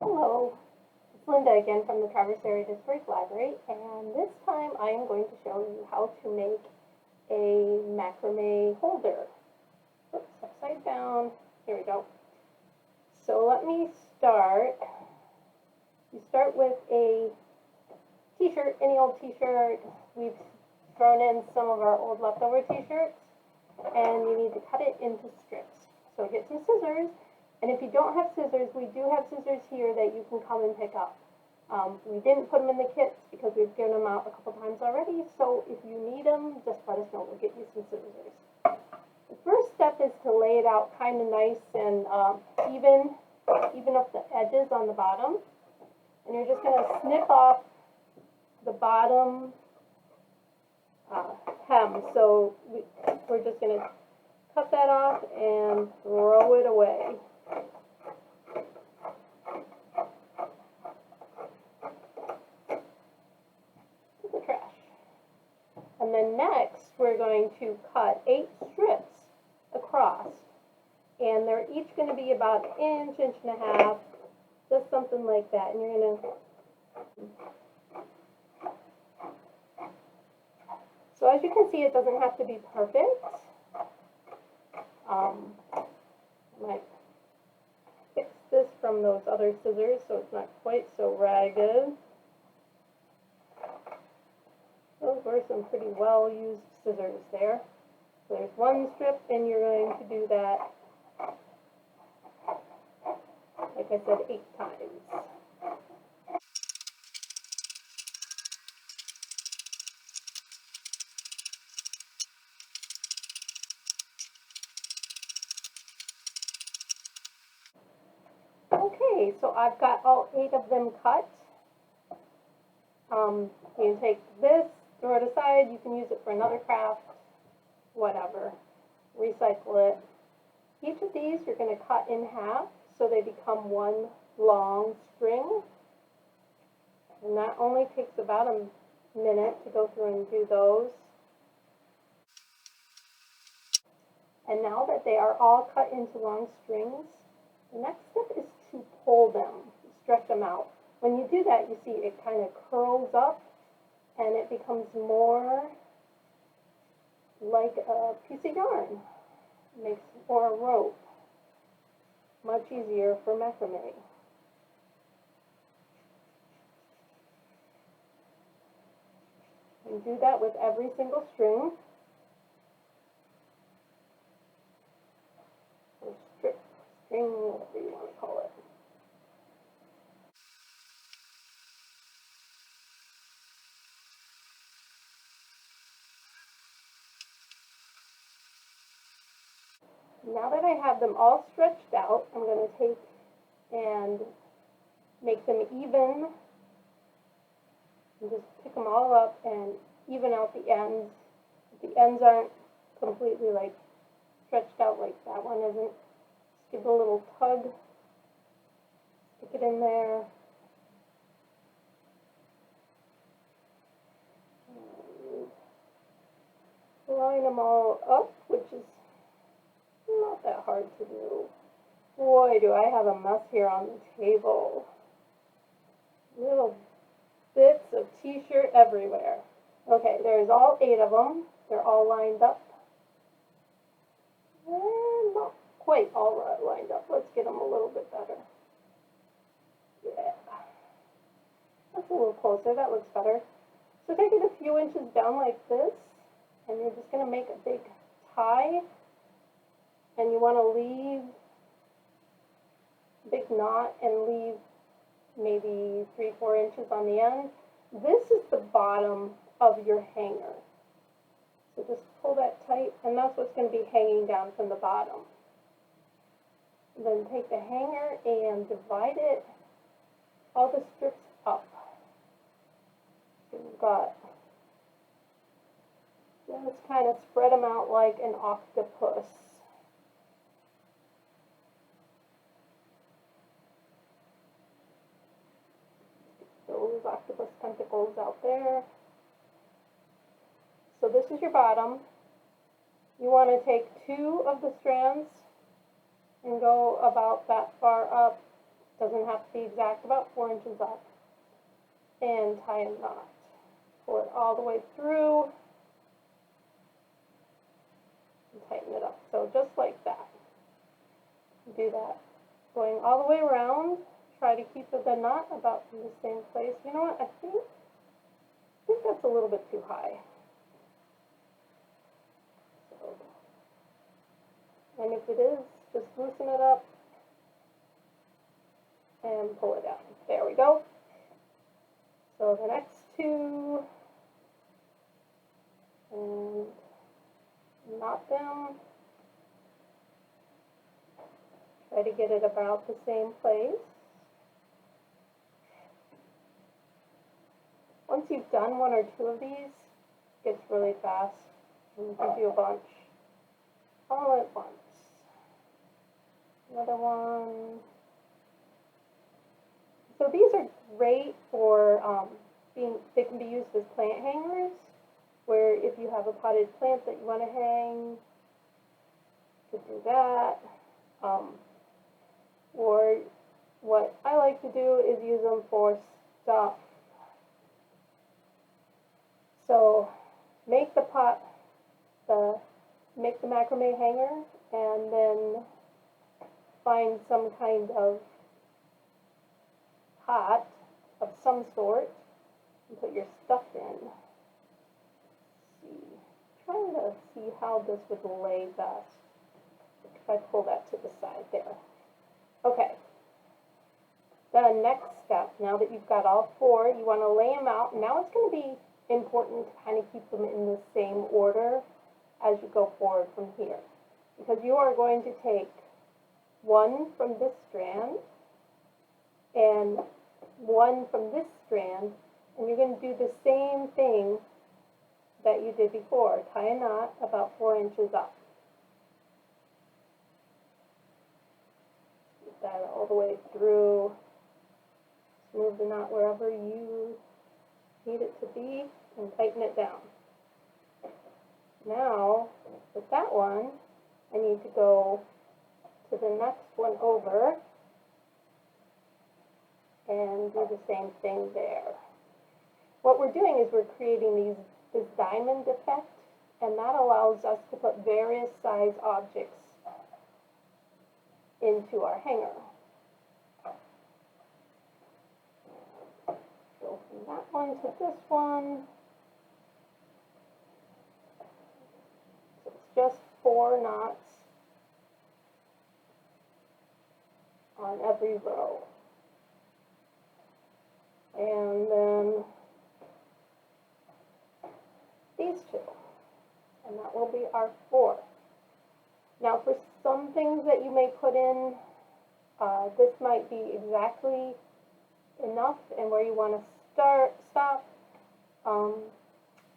Hello, it's Linda again from the Traverse Area District Library, and this time I am going to show you how to make a macrame holder. Oops, upside down. Here we go. So let me start. You start with a t-shirt, any old t-shirt. We've thrown in some of our old leftover t-shirts, and you need to cut it into strips. So get some scissors. And if you don't have scissors, we do have scissors here that you can come and pick up. We didn't put them in the kits because we've given them out a couple times already, so if you need them, just let us know. We'll get you some scissors. The first step is to lay it out kind of nice and even up the edges on the bottom. And you're just going to snip off the bottom hem. So we're just going to cut that off and throw it away. And then next, we're going to cut 8 strips across. And they're each going to be about an inch, inch and a half, just something like that. And you're going to... So as you can see, it doesn't have to be perfect. I might fix this from those other scissors so it's not quite so ragged. Those were some pretty well used scissors there. So there's one strip, and you're going to do that, like I said, 8 times. Okay, so I've got all 8 of them cut. You can take this, throw it aside, you can use it for another craft, whatever, recycle it. Each of these you're going to cut in half so they become one long string, and that only takes about a minute to go through and do those. And now that they are all cut into long strings, the next step is to pull them, stretch them out. When you do that, you see it kind of curls up and it becomes more like a piece of yarn. It makes more a rope. Much easier for macrame. You do that with every single string. Or strip, string, whatever you want to call it. Now that I have them all stretched out, I'm going to take and make them even, and just pick them all up and even out the ends. If the ends aren't completely like stretched out like that one isn't, just give it a little tug, stick it in there. And line them all up, which is not that hard to do. Boy, do I have a mess here on the table. Little bits of t-shirt everywhere. Okay, there's all 8 of them. They're all lined up. And not quite all lined up. Let's get them a little bit better. Yeah. That's a little closer. That looks better. So take it a few inches down like this, and you're just going to make a big tie. And you want to leave a big knot and leave maybe 3-4 inches on the end. This is the bottom of your hanger. So just pull that tight, and that's what's going to be hanging down from the bottom. And then take the hanger and divide it, all the strips up. So you've got, let's kind of spread them out like an octopus. Those octopus tentacles out there. So this is your bottom. You want to take 2 of the strands and go about that far up Doesn't have to be exact, about 4 inches up. And tie a knot. Pull it all the way through and tighten it up. So just like that. Do that. Going all the way around. Try to keep the knot about in the same place. You know what? I think that's a little bit too high. So, and if it is, just loosen it up and pull it down. There we go. So the next two, and knot them. Try to get it about the same place. Once you've done one or two of these, it gets really fast, and you can do a bunch all at once. Another one. So these are great for they can be used as plant hangers, where if you have a potted plant that you want to hang, you could do that. Or what I like to do is use them for stuff. So make the make the macrame hanger, and then find some kind of pot of some sort and put your stuff in. Trying to see how this would lay best. If I pull that to the side there. Okay. The next step, now that you've got all four, you want to lay them out. Now it's going to be important to kind of keep them in the same order as you go forward from here. Because you are going to take one from this strand and one from this strand, and you're going to do the same thing that you did before. Tie a knot about 4 inches up. Get that all the way through. Move the knot wherever you need it to be and tighten it down. Now, with that one, I need to go to the next one over and do the same thing there. What we're doing is we're creating this diamond effect, and that allows us to put various size objects into our hanger. Go from that one to this one. So it's just 4 knots on every row. And then these two, and that will be our 4. Now for some things that you may put in, this might be exactly enough and where you want to stop.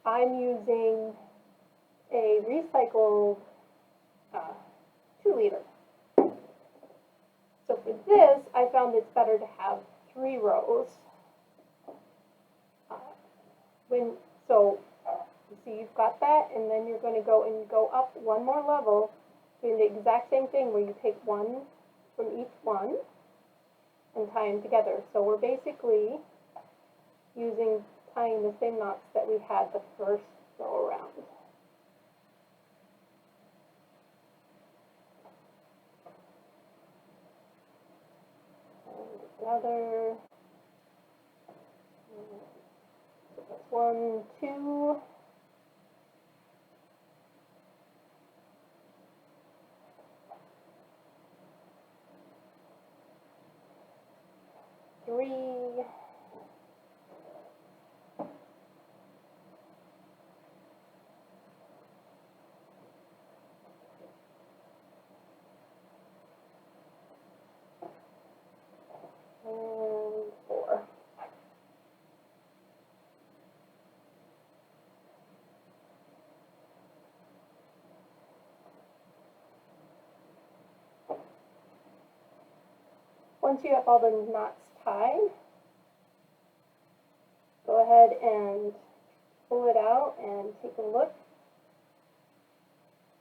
I'm using a recycled 2-liter. So for this, I found it's better to have 3 rows. So you see you've got that, and then you're going to go up one more level, doing the exact same thing where you take one from each one and tie them together. So we're basically tying the same knots that we had the first go around. And together. So that's 1, 2. Three, and 4. Once you have all the knots tied, go ahead and pull it out and take a look.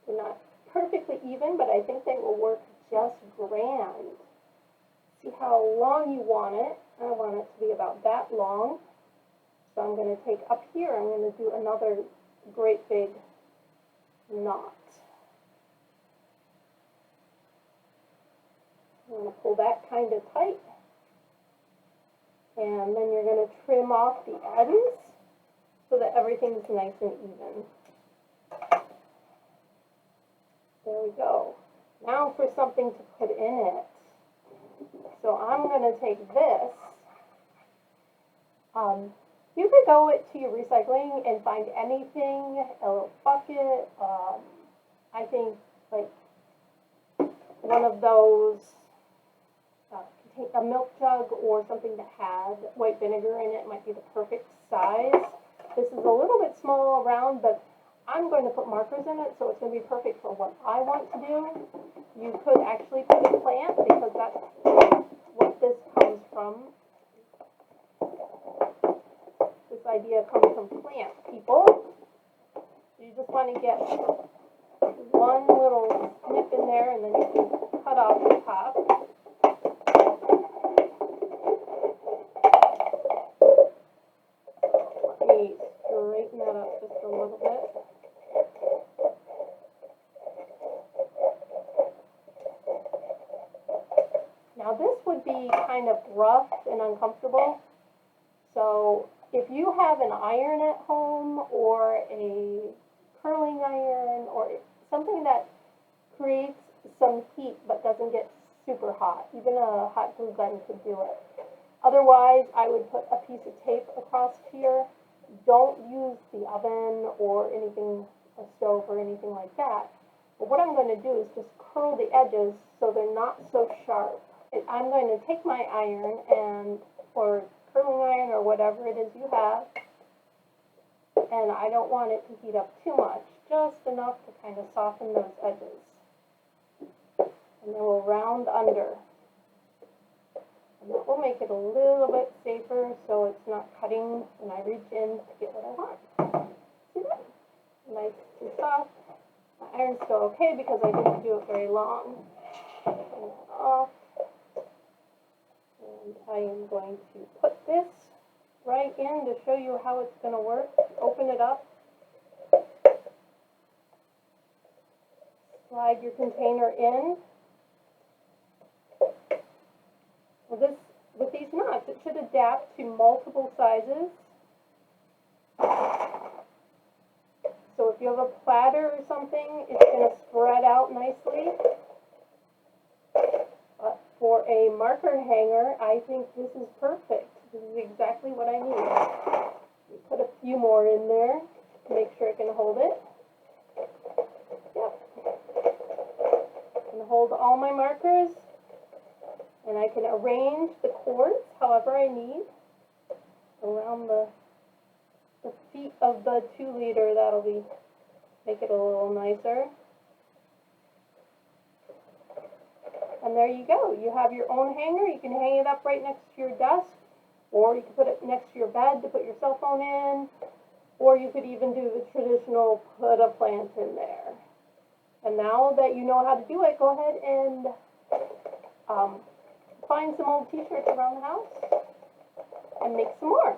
They're not perfectly even, but I think they will work just grand. see how long you want it. I want it to be about that long. So I'm going to take up here, I'm going to do another great big knot. I'm going to pull that kind of tight. And then you're going to trim off the ends so that everything's nice and even. There we go. Now for something to put in it. So I'm going to take this. You could go to your recycling and find anything, a little bucket, I think like one of those, a milk jug or something that has white vinegar in it might be the perfect size. This is a little bit small around, but I'm going to put markers in it, so it's going to be perfect for what I want to do. You could actually put a plant, because that's what this comes from. This idea comes from plant people. You just want to get one little snip in there, and then you can cut off the top. Let me straighten that up just a little bit. Now this would be kind of rough and uncomfortable, so if you have an iron at home or a curling iron or something that creates some heat but doesn't get super hot, even a hot glue gun could do it. Otherwise, I would put a piece of tape across here. Don't use the oven or anything, a stove or anything like that. But what I'm going to do is just curl the edges so they're not so sharp. I'm going to take my iron or curling iron or whatever it is you have, and I don't want it to heat up too much, just enough to kind of soften those edges. And then we'll round under. And that will make it a little bit safer so it's not cutting when I reach in to get what I want. See that? Nice and soft. My iron's still okay because I didn't do it very long. Turn that off. And I am going to put this right in to show you how it's going to work. Open it up. Slide your container in. Well, with these knots, it should adapt to multiple sizes. So if you have a platter or something, it's going to spread out nicely. But for a marker hanger, I think this is perfect. This is exactly what I need. Put a few more in there to make sure it can hold it. Yep. I can hold all my markers, and I can arrange the cords however I need around the feet of the 2-liter. That'll make it a little nicer. And there you go. You have your own hanger. You can hang it up right next to your desk, or you can put it next to your bed to put your cell phone in, or you could even do the traditional put a plant in there. And now that you know how to do it, go ahead and find some old t-shirts around the house and make some more.